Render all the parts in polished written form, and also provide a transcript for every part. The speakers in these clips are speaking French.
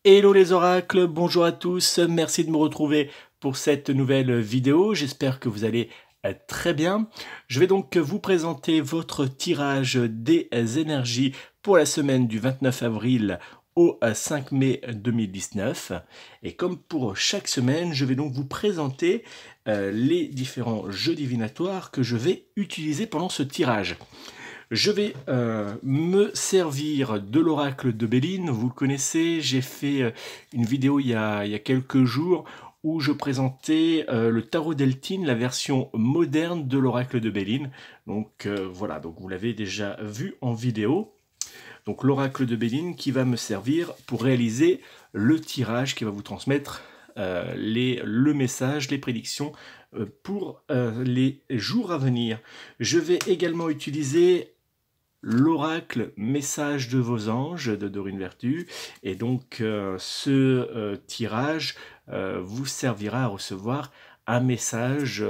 Hello les oracles, bonjour à tous, merci de me retrouver pour cette nouvelle vidéo, j'espère que vous allez très bien. Je vais donc vous présenter votre tirage des énergies pour la semaine du 29 avril au 5 mai 2019. Et comme pour chaque semaine, je vais donc vous présenter les différents jeux divinatoires que je vais utiliser pendant ce tirage. Je vais me servir de l'oracle de Béline, vous le connaissez, j'ai fait une vidéo il y a quelques jours où je présentais le tarot d'Eltine, la version moderne de l'oracle de Béline. Donc voilà, donc vous l'avez déjà vu en vidéo. Donc l'oracle de Béline qui va me servir pour réaliser le tirage qui va vous transmettre le message, les prédictions pour les jours à venir. Je vais également utiliser l'oracle message de vos anges de Dorine Vertu, et donc ce tirage vous servira à recevoir un message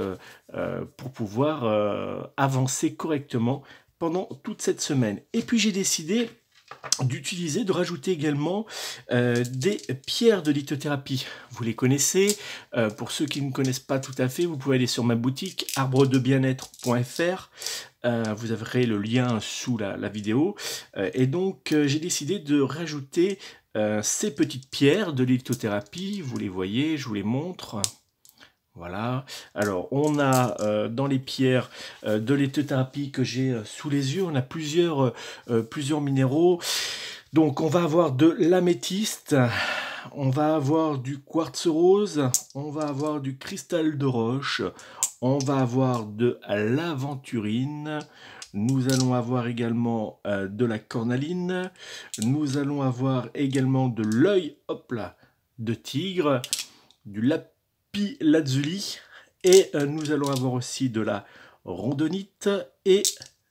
pour pouvoir avancer correctement pendant toute cette semaine. Et puis j'ai décidé de rajouter également des pierres de lithothérapie. Vous les connaissez. Pour ceux qui ne connaissent pas tout à fait, vous pouvez aller sur ma boutique arbredebienêtre.fr. Vous aurez le lien sous la vidéo. Et donc, j'ai décidé de rajouter ces petites pierres de lithothérapie. Vous les voyez, je vous les montre. Voilà. Alors, on a dans les pierres de lithothérapie que j'ai sous les yeux, on a plusieurs minéraux. Donc, on va avoir de l'améthyste, on va avoir du quartz rose, on va avoir du cristal de roche, on va avoir de l'aventurine, nous allons avoir également de la cornaline, nous allons avoir également de l'œil, hop là, de tigre, du lapis lazuli, et nous allons avoir aussi de la rondonite et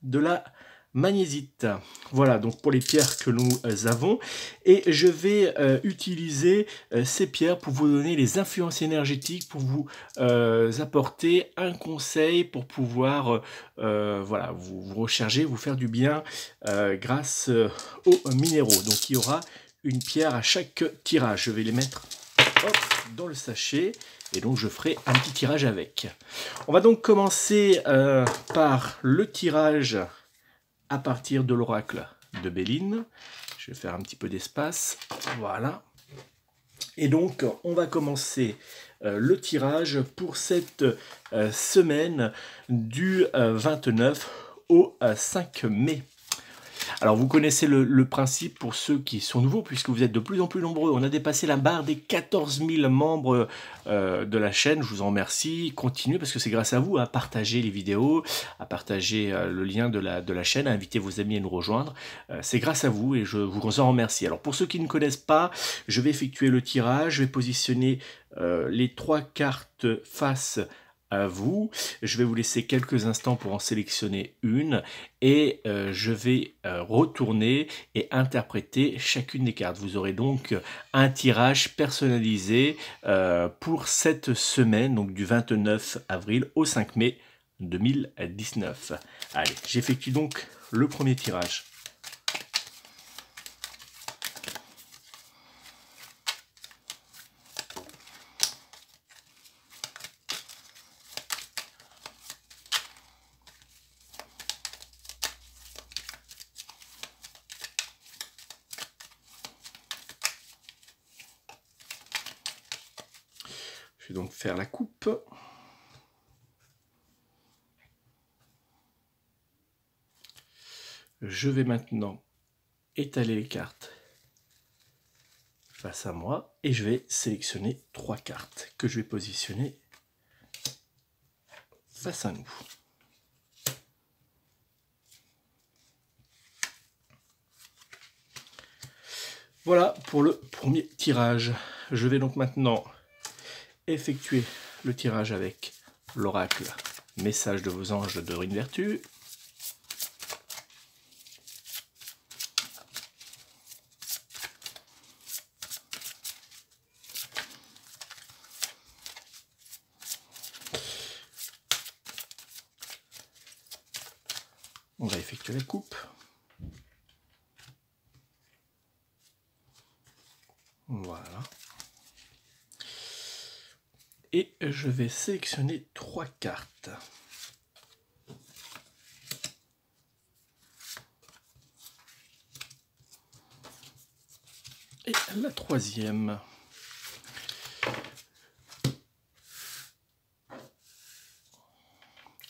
de la magnésite. Voilà donc pour les pierres que nous avons, et je vais utiliser ces pierres pour vous donner les influences énergétiques, pour vous apporter un conseil pour pouvoir voilà, vous recharger, vous faire du bien grâce aux minéraux. Donc il y aura une pierre à chaque tirage. Je vais les mettre hop, dans le sachet, et donc je ferai un petit tirage avec. On va donc commencer par le tirage à partir de l'oracle de Béline. Je vais faire un petit peu d'espace, voilà. Et donc on va commencer le tirage pour cette semaine du 29 au 5 mai. Alors vous connaissez le principe pour ceux qui sont nouveaux, puisque vous êtes de plus en plus nombreux. On a dépassé la barre des 14 000 membres de la chaîne. Je vous en remercie. Continuez, parce que c'est grâce à vous à partager les vidéos, à partager le lien de la chaîne, à inviter vos amis à nous rejoindre. C'est grâce à vous et je vous en remercie. Alors pour ceux qui ne connaissent pas, je vais effectuer le tirage. Je vais positionner les 3 cartes face à vous. Je vais vous laisser quelques instants pour en sélectionner une, et je vais retourner et interpréter chacune des cartes. Vous aurez donc un tirage personnalisé pour cette semaine, donc du 29 avril au 5 mai 2019. Allez, j'effectue donc le premier tirage. Je vais donc faire la coupe. Je vais maintenant étaler les cartes face à moi, et je vais sélectionner 3 cartes que je vais positionner face à nous. Voilà pour le premier tirage. Je vais donc maintenant effectuer le tirage avec l'oracle message de vos anges de Dorine Vertu. On va effectuer la coupe. Voilà. Et je vais sélectionner 3 cartes. Et la troisième.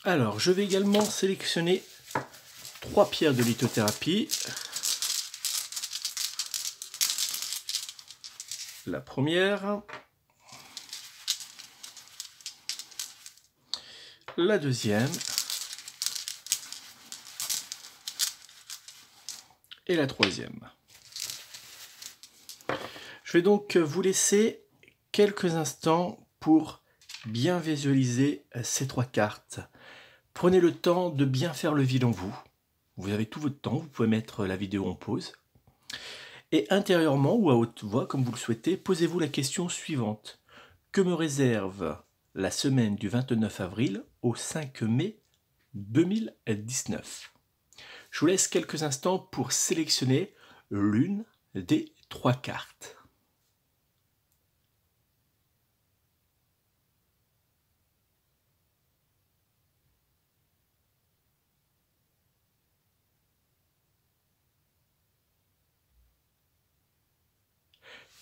Alors, je vais également sélectionner 3 pierres de lithothérapie. La première, la deuxième et la troisième. Je vais donc vous laisser quelques instants pour bien visualiser ces 3 cartes. Prenez le temps de bien faire le vide en vous. Vous avez tout votre temps, vous pouvez mettre la vidéo en pause. Et intérieurement ou à haute voix, comme vous le souhaitez, posez-vous la question suivante. Que me réserve la semaine du 29 avril au 5 mai 2019? Je vous laisse quelques instants pour sélectionner l'une des 3 cartes.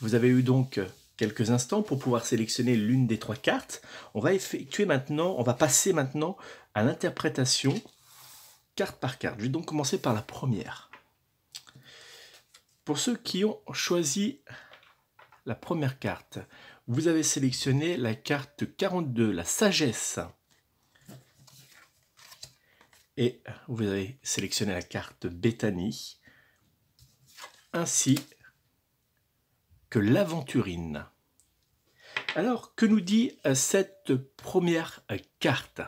Vous avez eu donc quelques instants pour pouvoir sélectionner l'une des 3 cartes. On va passer maintenant à l'interprétation carte par carte. Je vais donc commencer par la première. Pour ceux qui ont choisi la première carte, vous avez sélectionné la carte 42, la sagesse. Et vous avez sélectionné la carte Béthanie, ainsi que l'aventurine. Alors, que nous dit cette première carte?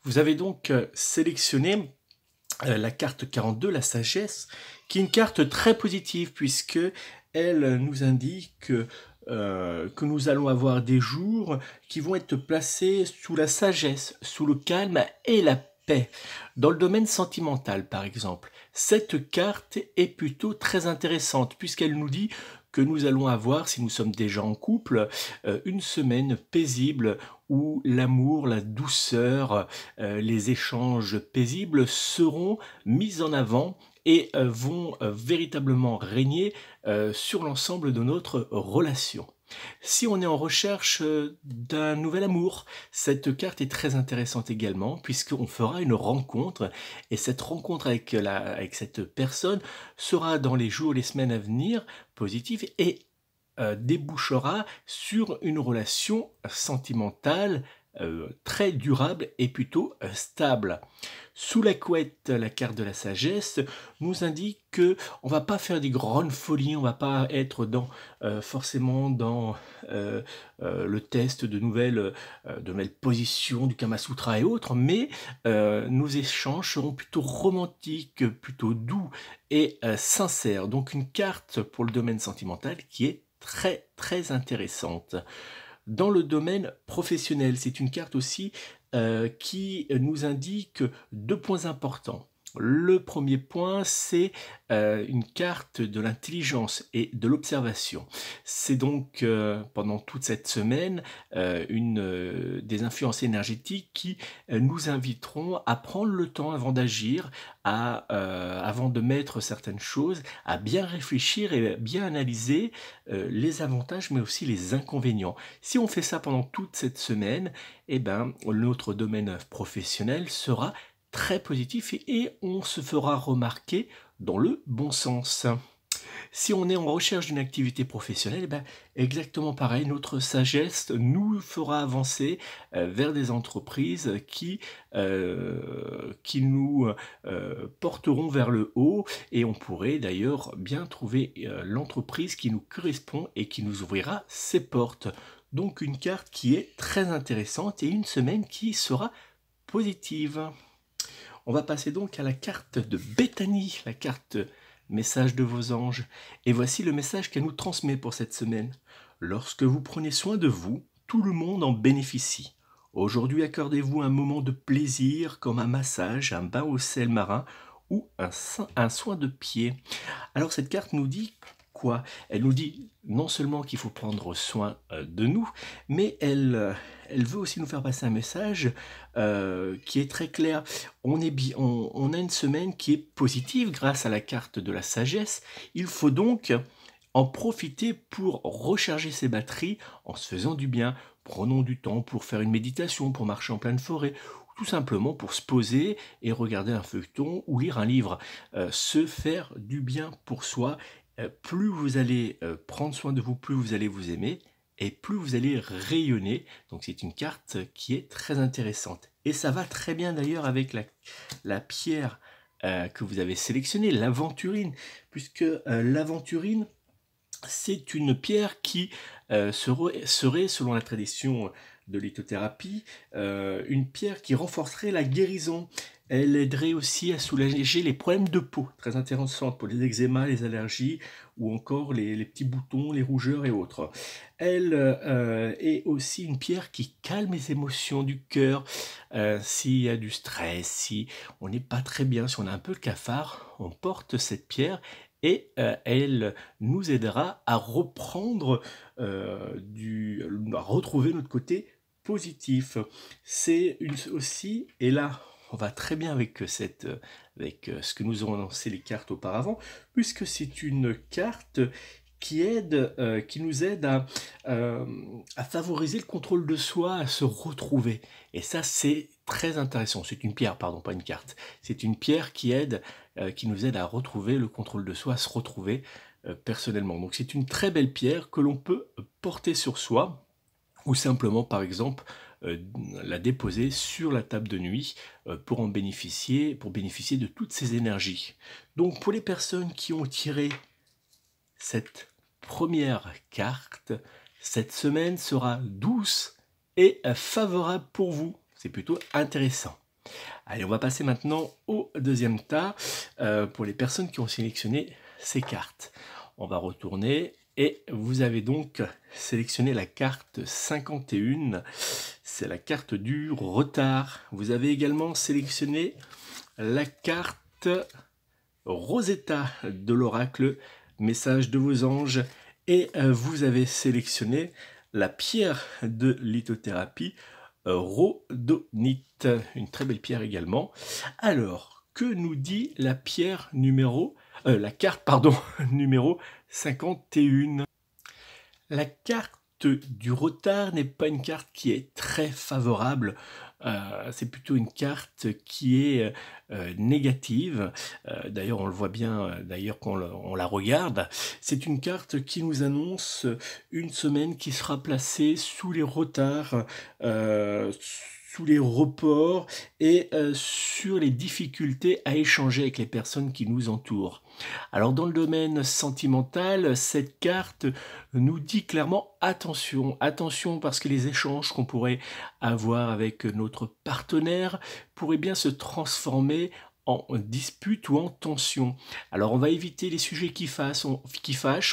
Vous avez donc sélectionné la carte 42, la sagesse, qui est une carte très positive puisque elle nous indique que nous allons avoir des jours qui vont être placés sous la sagesse, sous le calme et la paix. Dans le domaine sentimental, par exemple, cette carte est plutôt très intéressante puisqu'elle nous dit que nous allons avoir, si nous sommes déjà en couple, une semaine paisible où l'amour, la douceur, les échanges paisibles seront mis en avant et vont véritablement régner sur l'ensemble de notre relation. Si on est en recherche d'un nouvel amour, cette carte est très intéressante également puisqu'on fera une rencontre et cette rencontre avec cette personne sera dans les jours et les semaines à venir positive et débouchera sur une relation sentimentale très durable et plutôt stable. Sous la couette, la carte de la sagesse nous indique que on va pas faire des grandes folies, on va pas être forcément dans le test de nouvelles positions du Kama Sutra et autres, mais nos échanges seront plutôt romantiques, plutôt doux et sincères. Donc une carte pour le domaine sentimental qui est très très intéressante. Dans le domaine professionnel, c'est une carte aussi qui nous indique 2 points importants. Le premier point, c'est une carte de l'intelligence et de l'observation. C'est donc pendant toute cette semaine des influences énergétiques qui nous inviteront à prendre le temps avant d'agir, avant de mettre certaines choses, à bien réfléchir et bien analyser les avantages mais aussi les inconvénients. Si on fait ça pendant toute cette semaine, eh ben, notre domaine professionnel sera très positif et on se fera remarquer dans le bon sens. Si on est en recherche d'une activité professionnelle, eh ben, exactement pareil, notre sagesse nous fera avancer vers des entreprises qui nous porteront vers le haut et on pourrait d'ailleurs bien trouver l'entreprise qui nous correspond et qui nous ouvrira ses portes. Donc une carte qui est très intéressante et une semaine qui sera positive. On va passer donc à la carte de Béthanie, la carte message de vos anges. Et voici le message qu'elle nous transmet pour cette semaine. Lorsque vous prenez soin de vous, tout le monde en bénéficie. Aujourd'hui, accordez-vous un moment de plaisir comme un massage, un bain au sel marin ou un soin de pied. Alors cette carte nous dit quoi? Elle nous dit non seulement qu'il faut prendre soin de nous, mais elle veut aussi nous faire passer un message qui est très clair. On a une semaine qui est positive grâce à la carte de la sagesse. Il faut donc en profiter pour recharger ses batteries en se faisant du bien. Prenons du temps pour faire une méditation, pour marcher en pleine forêt, ou tout simplement pour se poser et regarder un feuilleton ou lire un livre. Se faire du bien pour soi. Plus vous allez prendre soin de vous, plus vous allez vous aimer et plus vous allez rayonner. Donc c'est une carte qui est très intéressante. Et ça va très bien d'ailleurs avec la pierre que vous avez sélectionnée, l'aventurine, puisque l'aventurine, c'est une pierre qui serait, selon la tradition de lithothérapie, une pierre qui renforcerait la guérison. Elle aiderait aussi à soulager les problèmes de peau, très intéressantes pour les eczémas, les allergies ou encore les petits boutons, les rougeurs et autres. Elle est aussi une pierre qui calme les émotions du cœur. S'il y a du stress, si on n'est pas très bien, si on a un peu le cafard, on porte cette pierre et elle nous aidera à reprendre, à retrouver notre côté positif. C'est aussi, et là on va très bien avec ce que nous ont annoncé les cartes auparavant, puisque c'est une carte qui nous aide à favoriser le contrôle de soi, à se retrouver. Et ça, c'est très intéressant. C'est une pierre, pardon, pas une carte. C'est une pierre qui nous aide à retrouver le contrôle de soi, à se retrouver personnellement. Donc c'est une très belle pierre que l'on peut porter sur soi, ou simplement, par exemple, la déposer sur la table de nuit pour bénéficier de toutes ces énergies. Donc pour les personnes qui ont tiré cette première carte, cette semaine sera douce et favorable pour vous. C'est plutôt intéressant. Allez, on va passer maintenant au deuxième tas pour les personnes qui ont sélectionné ces cartes. On va retourner et vous avez donc sélectionné la carte 51. C'est la carte du retard. Vous avez également sélectionné la carte Rosetta de l'oracle, message de vos anges, et vous avez sélectionné la pierre de lithothérapie, rhodonite, une très belle pierre également. Alors, que nous dit la la carte, pardon, numéro 51? La carte du retard n'est pas une carte qui est très favorable, c'est plutôt une carte qui est négative. D'ailleurs, on le voit bien d'ailleurs quand on la regarde. C'est une carte qui nous annonce une semaine qui sera placée sous les retards, sous les reports et sur les difficultés à échanger avec les personnes qui nous entourent. Alors dans le domaine sentimental, cette carte nous dit clairement attention, attention, parce que les échanges qu'on pourrait avoir avec notre partenaire pourraient bien se transformer en dispute ou en tension. Alors on va éviter les sujets qui fâchent,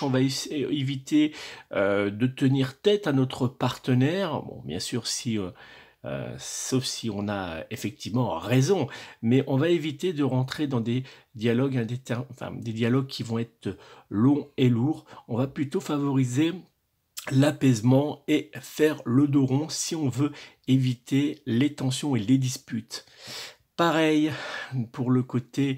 on va éviter de tenir tête à notre partenaire. Bon, bien sûr, sauf si on a effectivement raison, mais on va éviter de rentrer dans des dialogues des dialogues qui vont être longs et lourds. On va plutôt favoriser l'apaisement et faire le dos rond si on veut éviter les tensions et les disputes. Pareil pour le côté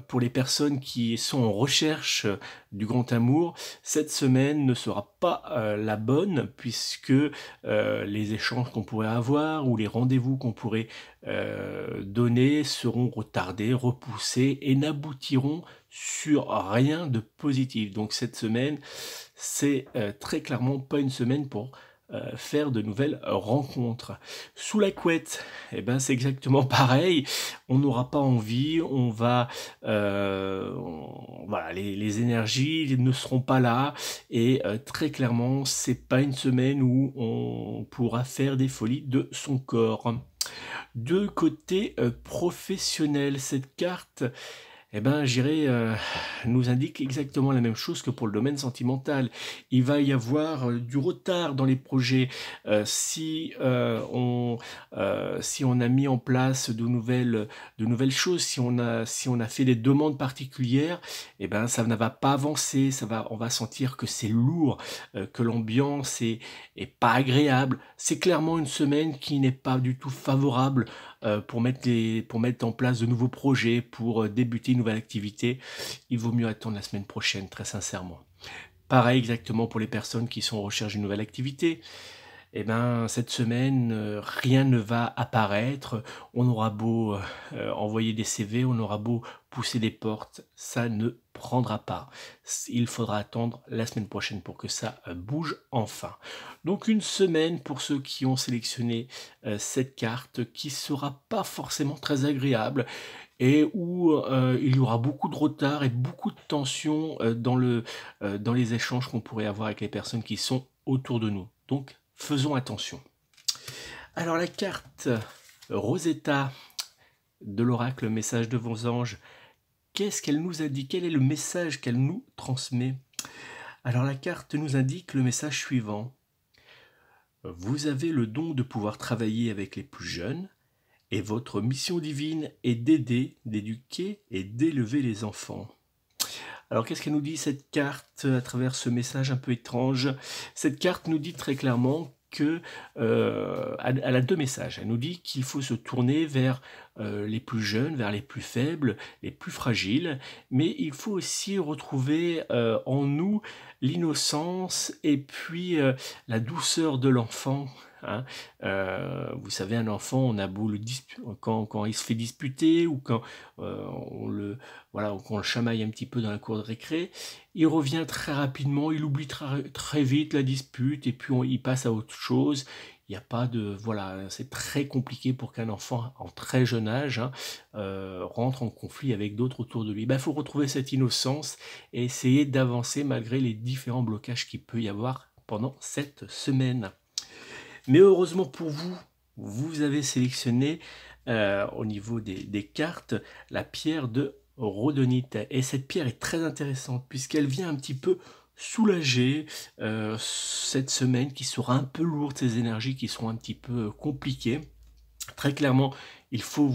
pour les personnes qui sont en recherche du grand amour, cette semaine ne sera pas la bonne, puisque les échanges qu'on pourrait avoir ou les rendez-vous qu'on pourrait donner seront retardés, repoussés et n'aboutiront sur rien de positif. Donc cette semaine, c'est très clairement pas une semaine pour faire de nouvelles rencontres. Sous la couette, eh ben, c'est exactement pareil. On n'aura pas envie, voilà, les énergies ne seront pas là, et très clairement, c'est pas une semaine où on pourra faire des folies de son corps. De côté professionnel, cette carte, eh ben, j'irai, nous indique exactement la même chose que pour le domaine sentimental. Il va y avoir, du retard dans les projets, si on a mis en place de nouvelles choses, si on a fait des demandes particulières, eh ben, ça ne va pas avancer, on va sentir que c'est lourd, que l'ambiance est pas agréable. C'est clairement une semaine qui n'est pas du tout favorable, pour mettre en place de nouveaux projets, pour, débuter une nouvelle activité. Il vaut mieux attendre la semaine prochaine, très sincèrement. Pareil exactement pour les personnes qui sont en recherche d'une nouvelle activité. Eh ben, cette semaine, rien ne va apparaître. On aura beau, envoyer des CV, on aura beau pousser des portes, ça ne prendra pas. Il faudra attendre la semaine prochaine pour que ça, bouge enfin. Donc une semaine pour ceux qui ont sélectionné, cette carte qui sera pas forcément très agréable et où, il y aura beaucoup de retard et beaucoup de tension, dans les échanges qu'on pourrait avoir avec les personnes qui sont autour de nous. Donc faisons attention. Alors la carte Rosetta de l'oracle Message de vos anges, qu'est-ce qu'elle nous a dit? Quel est le message qu'elle nous transmet? Alors la carte nous indique le message suivant. Vous avez le don de pouvoir travailler avec les plus jeunes et votre mission divine est d'aider, d'éduquer et d'élever les enfants. Alors qu'est-ce qu'elle nous dit cette carte à travers ce message un peu étrange? Cette carte nous dit très clairement que, elle a 2 messages. Elle nous dit qu'il faut se tourner vers, les plus jeunes, vers les plus faibles, les plus fragiles, mais il faut aussi retrouver, en nous l'innocence et puis, la douceur de l'enfant, hein. Vous savez, un enfant, on a beau le quand il se fait disputer ou quand, on le voilà, qu'on le chamaille un petit peu dans la cour de récré, il revient très rapidement, il oublie très vite la dispute et puis il passe à autre chose. Il n'y a pas de voilà, c'est très compliqué pour qu'un enfant en très jeune âge, hein, rentre en conflit avec d'autres autour de lui. Ben, il faut retrouver cette innocence et essayer d'avancer malgré les différents blocages qu'il peut y avoir pendant cette semaine. Mais heureusement pour vous, vous avez sélectionné, au niveau des cartes, la pierre de rhodonite. Et cette pierre est très intéressante puisqu'elle vient un petit peu soulager, cette semaine qui sera un peu lourde, ces énergies qui seront un petit peu compliquées. Très clairement, il faut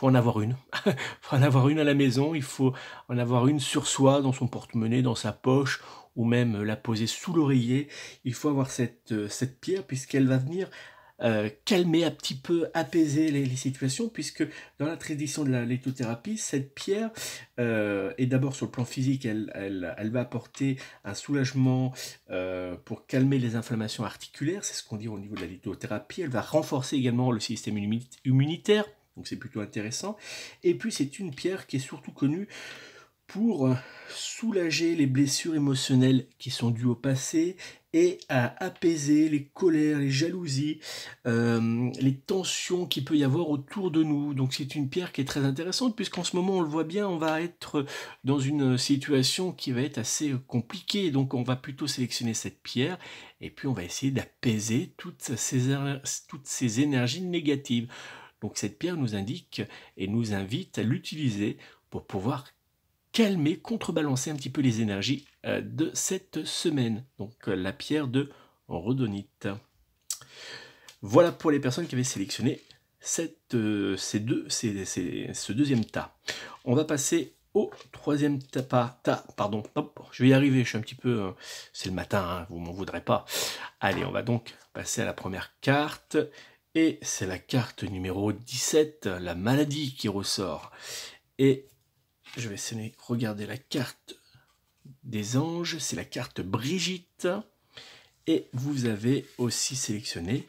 en avoir une. Il faut en avoir une à la maison, il faut en avoir une sur soi, dans son porte-monnaie, dans sa poche ou même la poser sous l'oreiller. Il faut avoir cette pierre puisqu'elle va venir, calmer un petit peu, apaiser les situations puisque dans la tradition de la lithothérapie, cette pierre, est d'abord sur le plan physique, elle va apporter un soulagement, pour calmer les inflammations articulaires, c'est ce qu'on dit au niveau de la lithothérapie. Elle va renforcer également le système immunitaire, donc c'est plutôt intéressant. Et puis c'est une pierre qui est surtout connue pour soulager les blessures émotionnelles qui sont dues au passé et à apaiser les colères, les jalousies, les tensions qu'il peut y avoir autour de nous. Donc c'est une pierre qui est très intéressante puisqu'en ce moment on le voit bien, on va être dans une situation qui va être assez compliquée. Donc on va plutôt sélectionner cette pierre et puis on va essayer d'apaiser toutes ces énergies négatives. Donc cette pierre nous indique et nous invite à l'utiliser pour pouvoir calmer, contrebalancer un petit peu les énergies, de cette semaine. Donc la pierre de rhodonite. Voilà pour les personnes qui avaient sélectionné ce deuxième tas. On va passer au troisième pardon, hop, je vais y arriver, je suis un petit peu, c'est le matin, hein, vous m'en voudrez pas. Allez, on va donc passer à la première carte, et c'est la carte numéro 17, la maladie qui ressort. Et je vais essayer de regarder la carte des anges, c'est la carte Brigitte, et vous avez aussi sélectionné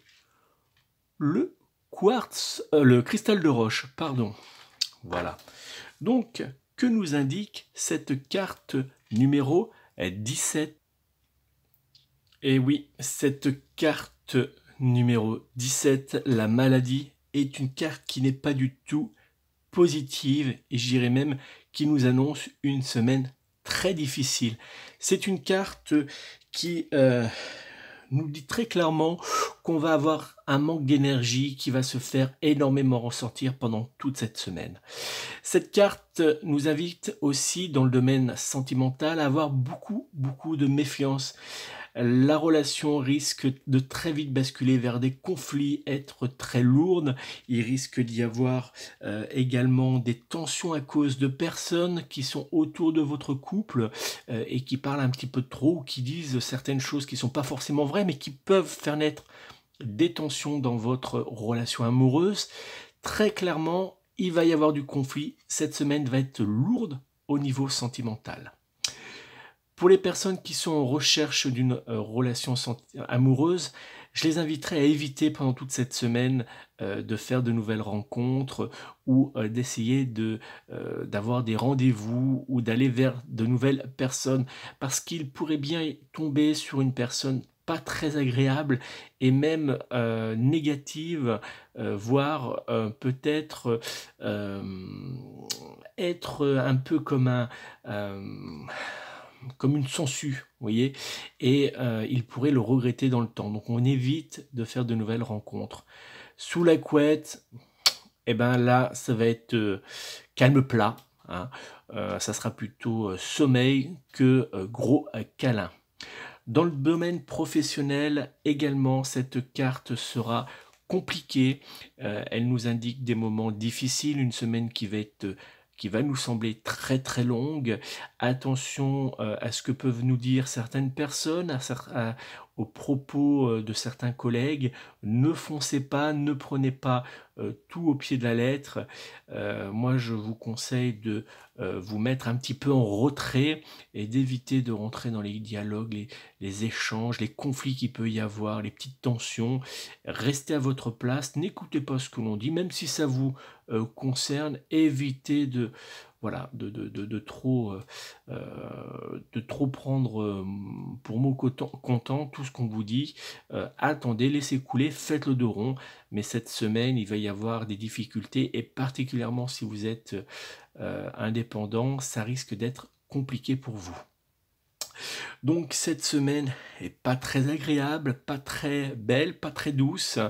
le le cristal de roche, pardon. Voilà. Donc, que nous indique cette carte numéro 17? Et oui, cette carte numéro 17, la maladie, est une carte qui n'est pas du tout positive et je dirais même qui nous annonce une semaine très difficile. C'est une carte qui nous dit très clairement qu'on va avoir un manque d'énergie qui va se faire énormément ressentir pendant toute cette semaine. Cette carte nous invite aussi dans le domaine sentimental à avoir beaucoup de méfiance. La relation risque de très vite basculer vers des conflits, être très lourde. Il risque d'y avoir également des tensions à cause de personnes qui sont autour de votre couple et qui parlent un petit peu trop ou qui disent certaines choses qui ne sont pas forcément vraies mais qui peuvent faire naître des tensions dans votre relation amoureuse. Très clairement, il va y avoir du conflit. Cette semaine va être lourde au niveau sentimental. Pour les personnes qui sont en recherche d'une relation amoureuse, je les inviterai à éviter pendant toute cette semaine de faire de nouvelles rencontres ou d'essayer d'avoir des rendez-vous ou d'aller vers de nouvelles personnes parce qu'ils pourraient bien tomber sur une personne pas très agréable et même négative, voire peut-être être un peu comme une sangsue, vous voyez, et il pourrait le regretter dans le temps. Donc on évite de faire de nouvelles rencontres. Sous la couette, eh ben là, ça va être calme plat, hein. Ça sera plutôt sommeil que gros câlin. Dans le domaine professionnel également, cette carte sera compliquée. Elle nous indique des moments difficiles, une semaine qui va nous sembler très longue. Attention à ce que peuvent nous dire certaines personnes, aux propos de certains collègues. Ne foncez pas, ne prenez pas tout au pied de la lettre. Moi, je vous conseille de vous mettre un petit peu en retrait et d'éviter de rentrer dans les dialogues, les échanges, les conflits qu'il peut y avoir, les petites tensions. Restez à votre place, n'écoutez pas ce que l'on dit, même si ça vous concerne, évitez voilà, de trop prendre pour mot comptant tout ce qu'on vous dit. Attendez, laissez couler, faites le dos rond, mais cette semaine, il va y avoir des difficultés, et particulièrement si vous êtes indépendant, ça risque d'être compliqué pour vous. Donc cette semaine est pas très agréable, pas très belle, pas très douce.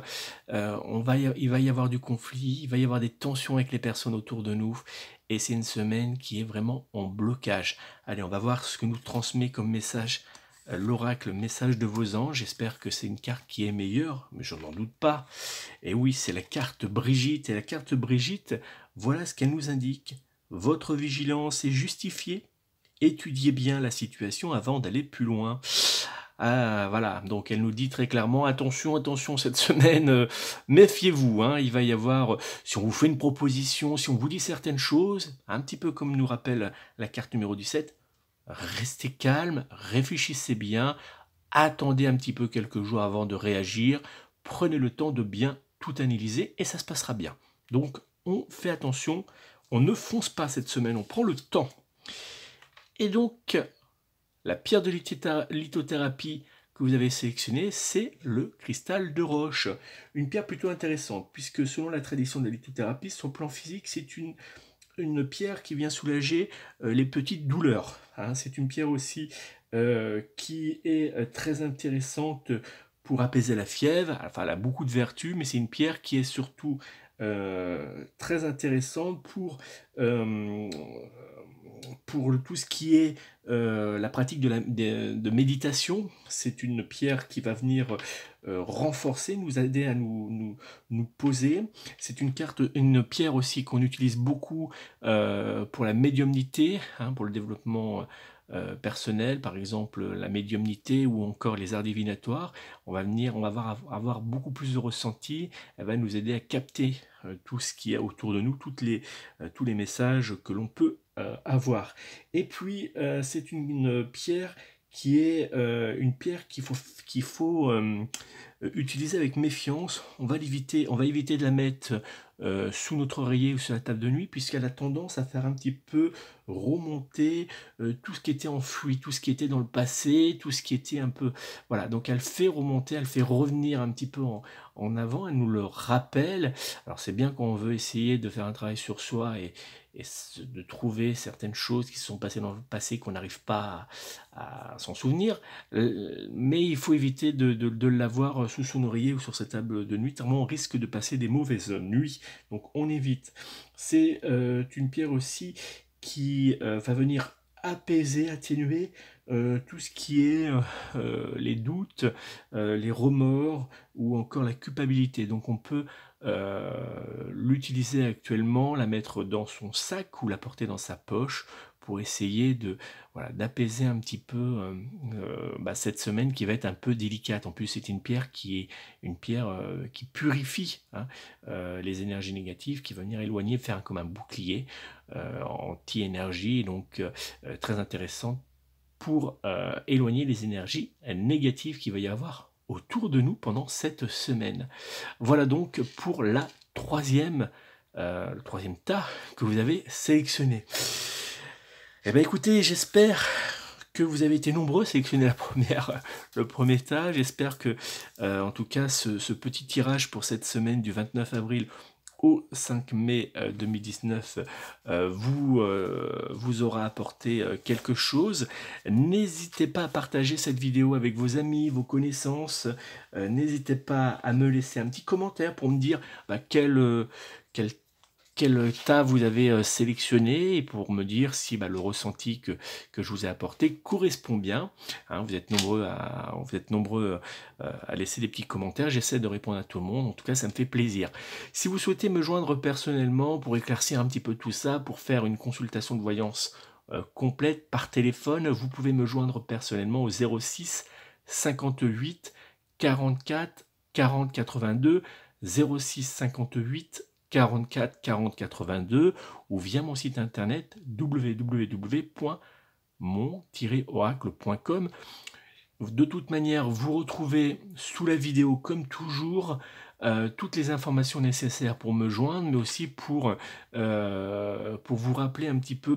Il va y avoir du conflit, il va y avoir des tensions avec les personnes autour de nous. Et c'est une semaine qui est vraiment en blocage. Allez, on va voir ce que nous transmet comme message l'oracle, message de vos anges. J'espère que c'est une carte qui est meilleure, mais je n'en doute pas. Et oui, c'est la carte Brigitte. Et la carte Brigitte, voilà ce qu'elle nous indique. Votre vigilance est justifiée. Étudiez bien la situation avant d'aller plus loin. Ah, voilà, donc elle nous dit très clairement, attention cette semaine, méfiez-vous, hein, il va y avoir, si on vous fait une proposition, si on vous dit certaines choses, un petit peu comme nous rappelle la carte numéro 17, restez calme, réfléchissez bien, attendez un petit peu quelques jours avant de réagir, prenez le temps de bien tout analyser et ça se passera bien. Donc on fait attention, on ne fonce pas cette semaine, on prend le temps. Et donc, la pierre de lithothérapie que vous avez sélectionnée, c'est le cristal de roche. Une pierre plutôt intéressante, puisque selon la tradition de la lithothérapie, sur le plan physique, c'est une pierre qui vient soulager les petites douleurs, hein. C'est une pierre aussi qui est très intéressante pour apaiser la fièvre. Enfin, elle a beaucoup de vertus, mais c'est une pierre qui est surtout très intéressante pour tout ce qui est la pratique de méditation. C'est une pierre qui va venir renforcer, nous aider à nous poser. C'est une pierre aussi qu'on utilise beaucoup pour la médiumnité, hein, pour le développement personnel, par exemple la médiumnité ou encore les arts divinatoires. On va avoir beaucoup plus de ressenti. Elle va nous aider à capter tout ce qu'il y a autour de nous, tous les messages que l'on peut avoir. Et puis c'est une pierre qui est une pierre qu'il faut utiliser avec méfiance. On va éviter de la mettre sous notre oreiller ou sur la table de nuit, puisqu'elle a tendance à faire un petit peu remonter tout ce qui était enfoui, tout ce qui était dans le passé, tout ce qui était un peu... Voilà, donc elle fait remonter, elle fait revenir un petit peu en avant, elle nous le rappelle. Alors c'est bien quand on veut essayer de faire un travail sur soi et de trouver certaines choses qui se sont passées dans le passé qu'on n'arrive pas à s'en souvenir, mais il faut éviter de l'avoir sous son oreiller ou sur sa table de nuit, tellement on risque de passer des mauvaises nuits, donc on évite. C'est une pierre aussi qui va venir apaiser, atténuer tout ce qui est les doutes, les remords ou encore la culpabilité. Donc on peut l'utiliser actuellement, la mettre dans son sac ou la porter dans sa poche pour essayer de voilà, d'apaiser un petit peu cette semaine qui va être un peu délicate. En plus, c'est une pierre qui est une pierre qui purifie hein, les énergies négatives, qui va venir éloigner, faire comme un bouclier anti-énergie, donc très intéressant pour éloigner les énergies négatives qu'il va y avoir autour de nous pendant cette semaine. Voilà donc pour la le troisième tas que vous avez sélectionné. Eh bien écoutez, j'espère que vous avez été nombreux à sélectionner le premier tas. J'espère que, en tout cas, ce petit tirage pour cette semaine du 29 avril au 5 mai 2019 vous aura apporté quelque chose. N'hésitez pas à partager cette vidéo avec vos amis, vos connaissances. N'hésitez pas à me laisser un petit commentaire pour me dire quel tas vous avez sélectionné et pour me dire si le ressenti que je vous ai apporté correspond bien. Hein, vous êtes nombreux à laisser des petits commentaires. J'essaie de répondre à tout le monde. En tout cas, ça me fait plaisir. Si vous souhaitez me joindre personnellement pour éclaircir un petit peu tout ça, pour faire une consultation de voyance complète par téléphone, vous pouvez me joindre personnellement au 06 58 44 40 82 06 58 44 40 82 ou via mon site internet www.mon-oracle.com. De toute manière, vous retrouvez sous la vidéo comme toujours toutes les informations nécessaires pour me joindre, mais aussi pour vous rappeler un petit peu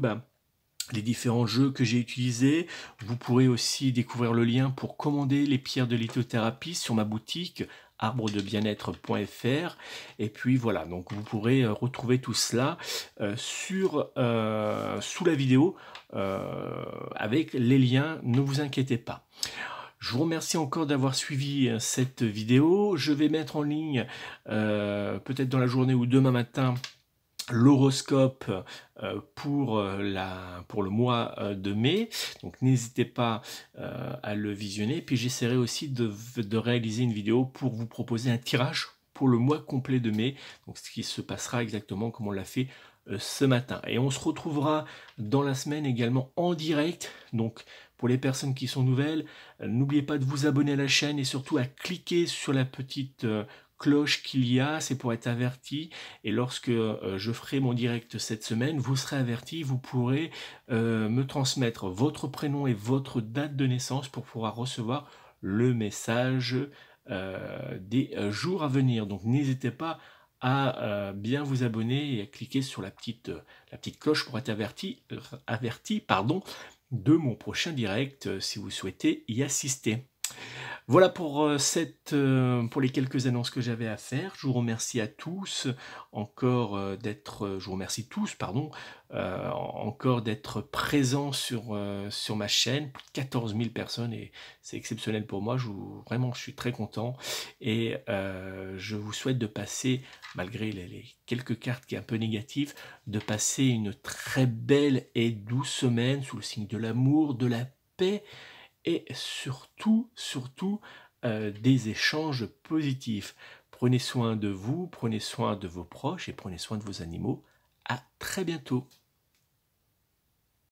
les différents jeux que j'ai utilisés. Vous pourrez aussi découvrir le lien pour commander les pierres de lithothérapie sur ma boutique arbredebien-être.fr. Et puis voilà, donc vous pourrez retrouver tout cela sous la vidéo avec les liens, ne vous inquiétez pas. Je vous remercie encore d'avoir suivi cette vidéo. Je vais mettre en ligne, peut-être dans la journée ou demain matin, l'horoscope pour le mois de mai, donc n'hésitez pas à le visionner, puis j'essaierai aussi de réaliser une vidéo pour vous proposer un tirage pour le mois complet de mai, donc ce qui se passera exactement comme on l'a fait ce matin. Et on se retrouvera dans la semaine également en direct, donc pour les personnes qui sont nouvelles, n'oubliez pas de vous abonner à la chaîne et surtout à cliquer sur la petite cloche qu'il y a, c'est pour être averti, et lorsque je ferai mon direct cette semaine, vous serez averti, vous pourrez me transmettre votre prénom et votre date de naissance pour pouvoir recevoir le message des jours à venir. Donc n'hésitez pas à bien vous abonner et à cliquer sur la petite cloche pour être averti de mon prochain direct si vous souhaitez y assister. Voilà pour les quelques annonces que j'avais à faire. Je vous remercie à tous encore je vous remercie tous, pardon, encore d'être présents sur ma chaîne. Plus de 14 000 personnes et c'est exceptionnel pour moi. Vraiment, je suis très content et je vous souhaite de passer, malgré les quelques cartes qui sont un peu négatives, de passer une très belle et douce semaine sous le signe de l'amour, de la paix, et surtout, des échanges positifs. Prenez soin de vous, prenez soin de vos proches et prenez soin de vos animaux. À très bientôt.